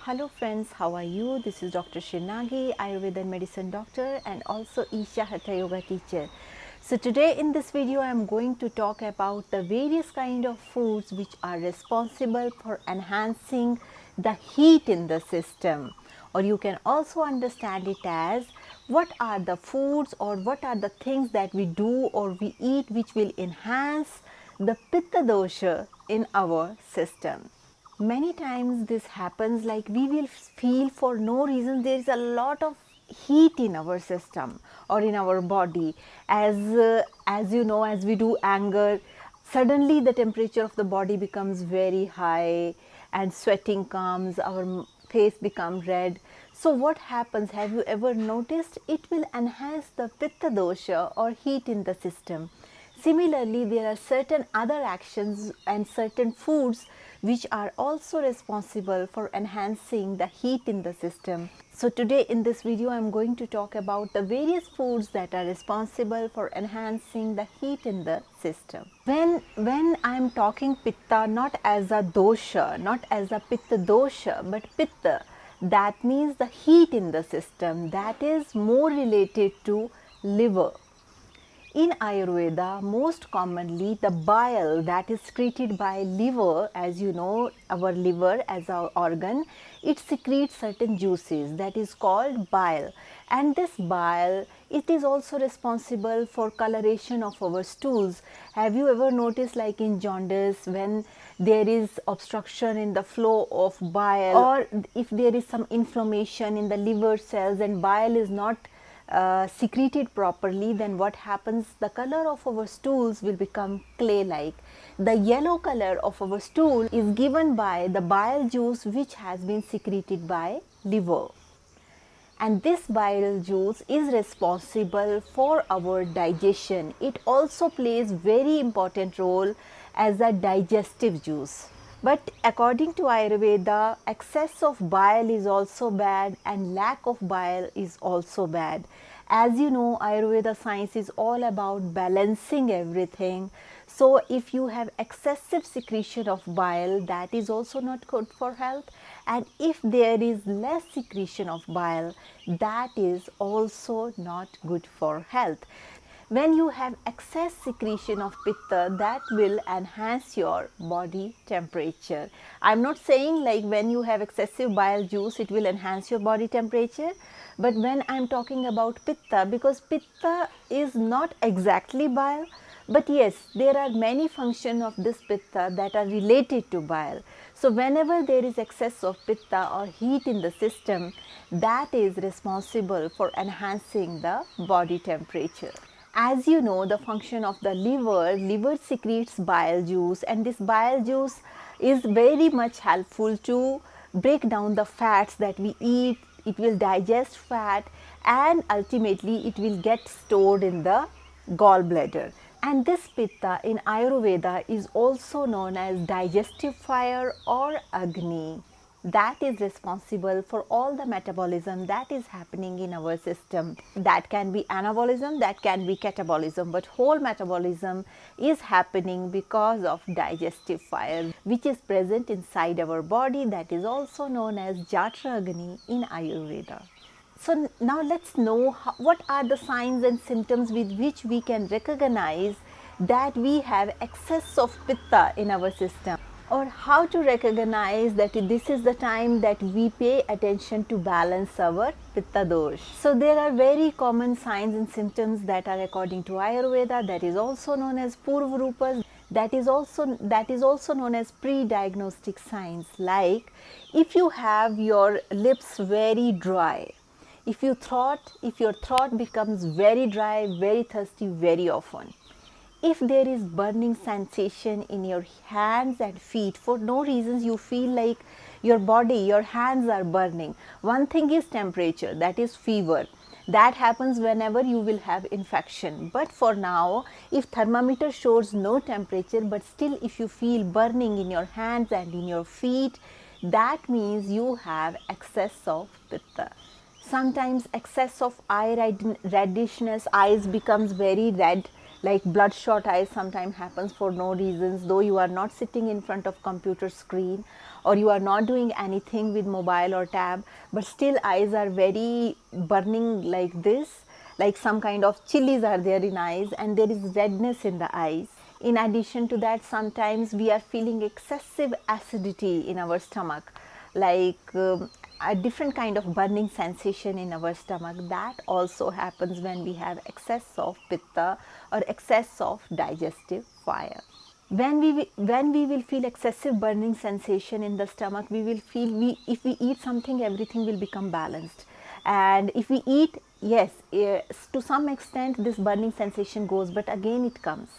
Hello friends, how are you? This is Dr. Shinagi, Ayurveda and medicine doctor and also Isha Hatha Yoga teacher. So today in this video I am going to talk about the various kind of foods which are responsible for enhancing the heat in the system, or you can also understand it as what are the foods or what are the things that we do or we eat which will enhance the Pitta dosha in our system. Many times this happens, like we will feel for no reason there is a lot of heat in our system or in our body, as you know, as we do anger, suddenly the temperature of the body becomes very high and sweating comes, our face becomes red. So what happens, have you ever noticed, it will enhance the Pitta dosha or heat in the system. Similarly, there are certain other actions and certain foods which are also responsible for enhancing the heat in the system. So today in this video I am going to talk about the various foods that are responsible for enhancing the heat in the system. When I am talking Pitta, not as a dosha, not as a Pitta dosha, but Pitta, that means the heat in the system, that is more related to liver. In Ayurveda, most commonly the bile that is secreted by liver, as you know, our liver as our organ, it secretes certain juices that is called bile, and this bile, it is also responsible for coloration of our stools. Have you ever noticed, like in jaundice, when there is obstruction in the flow of bile, or if there is some inflammation in the liver cells and bile is not secreted properly, then what happens, the color of our stools will become clay like. The yellow color of our stool is given by the bile juice which has been secreted by liver, and this bile juice is responsible for our digestion. It also plays very important role as a digestive juice. But according to Ayurveda, excess of bile is also bad and lack of bile is also bad. As you know, Ayurveda science is all about balancing everything. So if you have excessive secretion of bile, that is also not good for health. And if there is less secretion of bile, that is also not good for health. When you have excess secretion of Pitta, that will enhance your body temperature. I'm not saying like when you have excessive bile juice, it will enhance your body temperature. But when I'm talking about Pitta, because Pitta is not exactly bile, but yes, there are many functions of this Pitta that are related to bile. So whenever there is excess of Pitta or heat in the system, that is responsible for enhancing the body temperature. As you know, the function of the liver secretes bile juice, and this bile juice is very much helpful to break down the fats that we eat. It will digest fat and ultimately it will get stored in the gallbladder. And this Pitta in Ayurveda is also known as digestive fire or Agni. That is responsible for all the metabolism that is happening in our system. That can be anabolism, that can be catabolism, but whole metabolism is happening because of digestive fire, which is present inside our body. That is also known as Jatra Agni in Ayurveda. So now let's know what are the signs and symptoms with which we can recognize that we have excess of Pitta in our system, or how to recognize that this is the time that we pay attention to balance our Pitta dosh. So there are very common signs and symptoms that are according to Ayurveda, that is also known as Purvarupas, that is also known as pre-diagnostic signs, like if you have your lips very dry, if your throat becomes very dry, very thirsty very often, if there is burning sensation in your hands and feet, for no reasons you feel like your body, your hands are burning. One thing is temperature, that is fever. That happens whenever you will have infection. But for now, if thermometer shows no temperature, but still if you feel burning in your hands and in your feet, that means you have excess of Pitta. Sometimes excess of eye reddishness, eyes becomes very red, like bloodshot eyes sometimes happens for no reasons, though you are not sitting in front of computer screen, or you are not doing anything with mobile or tab, but still eyes are very burning like this, like some kind of chilies are there in eyes, and there is redness in the eyes. In addition to that, sometimes we are feeling excessive acidity in our stomach, like a different kind of burning sensation in our stomach. That also happens when we have excess of pitta or excess of digestive fire. When we will feel excessive burning sensation in the stomach, we will feel, if we eat something, everything will become balanced. And if we eat, yes, to some extent this burning sensation goes, but again it comes.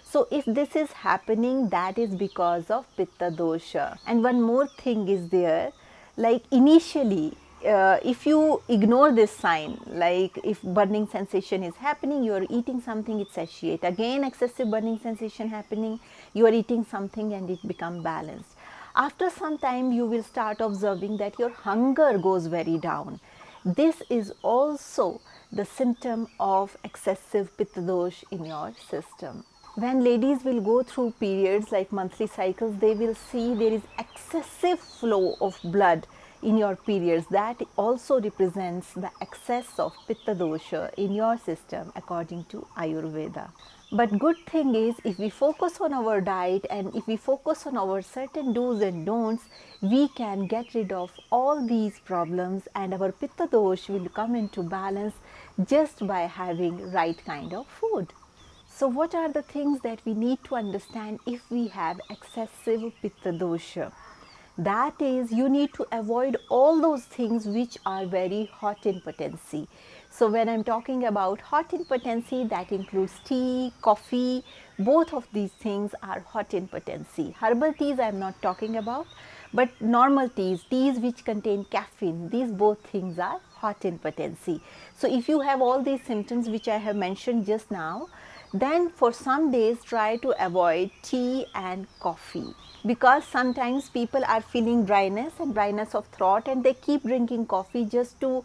So if this is happening, that is because of pitta dosha. And one more thing is there, like initially, if you ignore this sign, like if burning sensation is happening, you are eating something, it satiate. Again excessive burning sensation happening, you are eating something and it become balanced. After some time, you will start observing that your hunger goes very down. This is also the symptom of excessive pitta dosh in your system. When ladies will go through periods like monthly cycles, they will see there is excessive flow of blood in your periods. That also represents the excess of pitta dosha in your system according to Ayurveda. But good thing is, if we focus on our diet and if we focus on our certain do's and don'ts, we can get rid of all these problems and our pitta dosh will come into balance just by having right kind of food. So what are the things that we need to understand if we have excessive pitta dosha? That is, you need to avoid all those things which are very hot in potency. So when I'm talking about hot in potency, that includes tea, coffee, both of these things are hot in potency. Herbal teas I'm not talking about, but normal teas, teas which contain caffeine, these both things are hot in potency. So if you have all these symptoms which I have mentioned just now, then for some days try to avoid tea and coffee, because sometimes people are feeling dryness and dryness of throat and they keep drinking coffee just to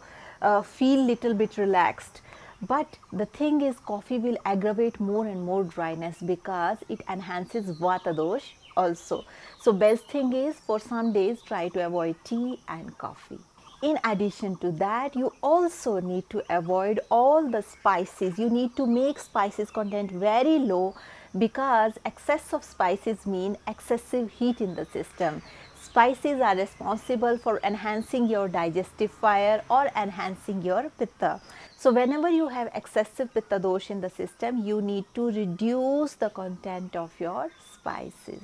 feel little bit relaxed. But the thing is, coffee will aggravate more and more dryness because it enhances vata dosh also. So best thing is, for some days try to avoid tea and coffee. In addition to that, you also need to avoid all the spices. You need to make spices content very low, because excess of spices mean excessive heat in the system. Spices are responsible for enhancing your digestive fire or enhancing your pitta. So whenever you have excessive pitta dosh in the system, you need to reduce the content of your spices.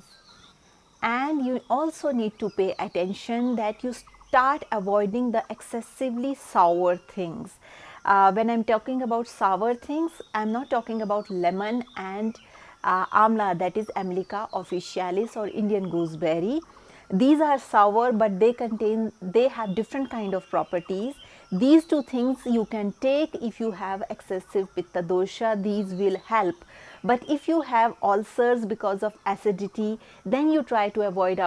And you also need to pay attention that you start avoiding the excessively sour things. When I'm talking about sour things, I'm not talking about lemon and amla, that is Amelica officialis or Indian gooseberry. These are sour, but they have different kind of properties. These two things you can take if you have excessive pitta dosha. These will help. But if you have ulcers because of acidity, then you try to avoid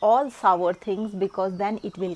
all sour things, because then it will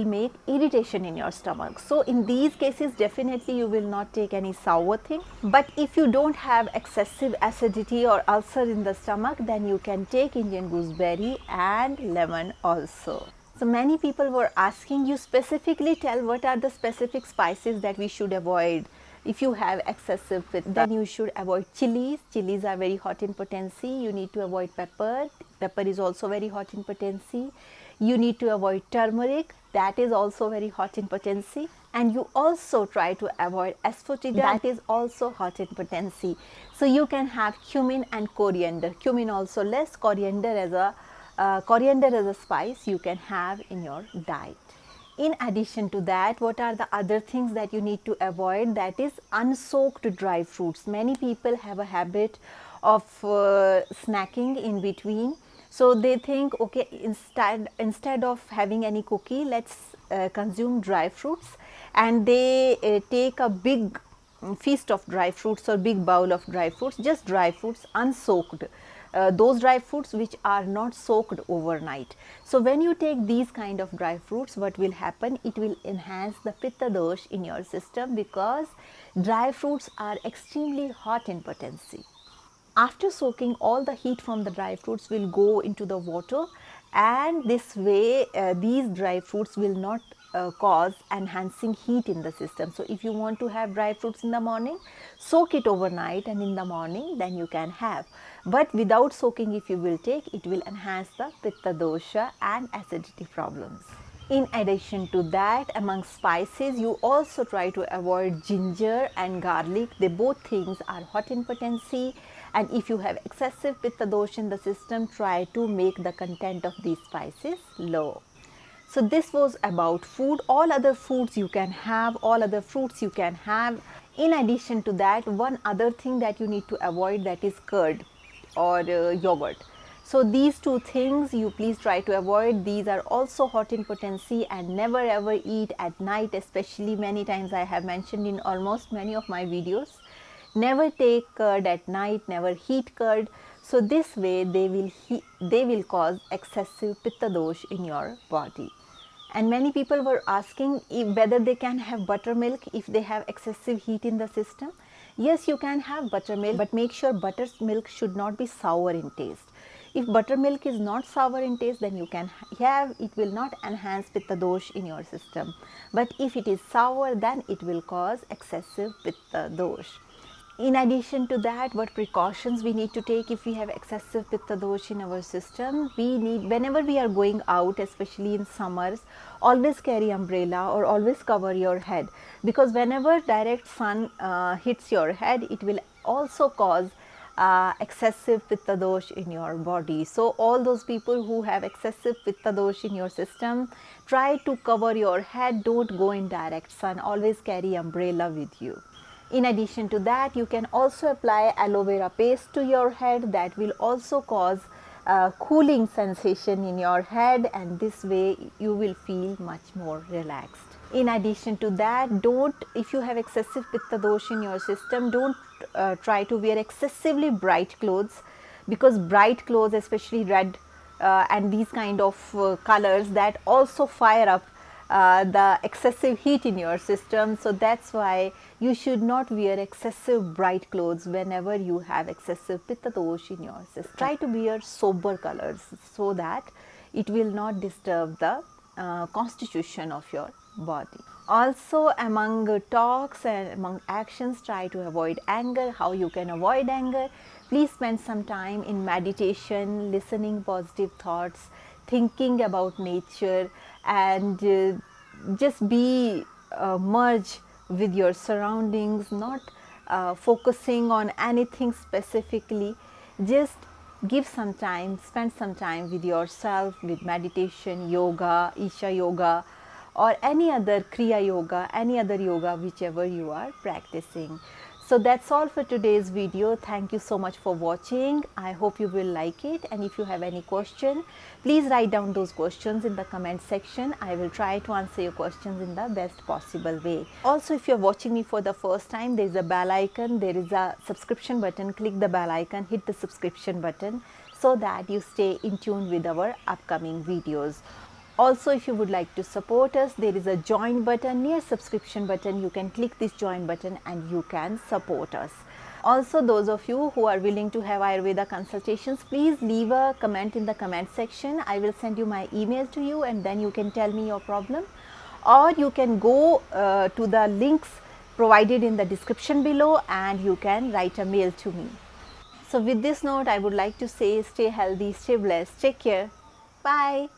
make irritation in your stomach. So in these cases, definitely you will not take any sour thing. But if you don't have excessive acidity or ulcer in the stomach, then you can take Indian gooseberry and lemon also. So many people were asking, you specifically tell what are the specific spices that we should avoid. If you have excessive pitta, then you should avoid chilies. Chilies are very hot in potency. You need to avoid pepper. Pepper is also very hot in potency. You need to avoid turmeric. That is also very hot in potency. And you also try to avoid asafoetida. That is also hot in potency. So you can have cumin and coriander. Cumin also less. Coriander as a spice you can have in your diet. In addition to that, what are the other things that you need to avoid? That is unsoaked dry fruits. Many people have a habit of snacking in between. So they think, okay, instead of having any cookie, let's consume dry fruits, and they take a big feast of dry fruits or big bowl of dry fruits, just dry fruits unsoaked. Those dry fruits which are not soaked overnight. So when you take these kind of dry fruits, what will happen? It will enhance the pitta dosh in your system, because dry fruits are extremely hot in potency. After soaking, all the heat from the dry fruits will go into the water, and this way these dry fruits will not cause enhancing heat in the system. So if you want to have dry fruits in the morning, soak it overnight, and in the morning then you can have. But without soaking, if you will take, it will enhance the pitta dosha and acidity problems. In addition to that, among spices, you also try to avoid ginger and garlic. They both things are hot in potency, and if you have excessive pitta dosha in the system, try to make the content of these spices low. So this was about food. All other foods you can have, all other fruits you can have. In addition to that, one other thing that you need to avoid, that is curd or yogurt. So these two things you please try to avoid. These are also hot in potency, and never ever eat at night, especially. Many times I have mentioned in almost many of my videos, never take curd at night, never heat curd. So this way they will cause excessive pitta dosh in your body. And many people were asking whether they can have buttermilk if they have excessive heat in the system. Yes, you can have buttermilk, but make sure buttermilk should not be sour in taste. If buttermilk is not sour in taste, then you can have, it will not enhance pitta dosh in your system. But if it is sour, then it will cause excessive pitta dosh. In addition to that, what precautions we need to take if we have excessive pitta dosh in our system? We need, whenever we are going out, especially in summers, always carry umbrella or always cover your head, because whenever direct sun hits your head, it will also cause excessive pitta dosh in your body. So all those people who have excessive pitta dosh in your system, try to cover your head. Don't go in direct sun. Always carry umbrella with you. In addition to that, you can also apply aloe vera paste to your head. That will also cause cooling sensation in your head, and this way you will feel much more relaxed. In addition to that, if you have excessive pitta dosh in your system, don't try to wear excessively bright clothes, because bright clothes, especially red and these kind of colors, that also fire up the excessive heat in your system. So that's why you should not wear excessive bright clothes whenever you have excessive pitta dosh in your system. Try to wear sober colors so that it will not disturb the constitution of your body. Also, among talks and among actions, try to avoid anger. How you can avoid anger? Please spend some time in meditation, listening positive thoughts, thinking about nature, and just be merge with your surroundings, not focusing on anything specifically. Just give some time, spend some time with yourself, with meditation, yoga, Isha yoga, or any other Kriya yoga, any other yoga, whichever you are practicing. So that's all for today's video. Thank you so much for watching. I hope you will like it, and if you have any question, please write down those questions in the comment section. I will try to answer your questions in the best possible way. Also, if you're watching me for the first time, there is a bell icon, there is a subscription button. Click the bell icon, hit the subscription button so that you stay in tune with our upcoming videos. Also, if you would like to support us, there is a join button near subscription button. You can click this join button and you can support us. Also, those of you who are willing to have Ayurveda consultations, please leave a comment in the comment section. I will send you my email to you, and then you can tell me your problem, or you can go to the links provided in the description below and you can write a mail to me. So with this note, I would like to say, stay healthy, stay blessed, take care, bye.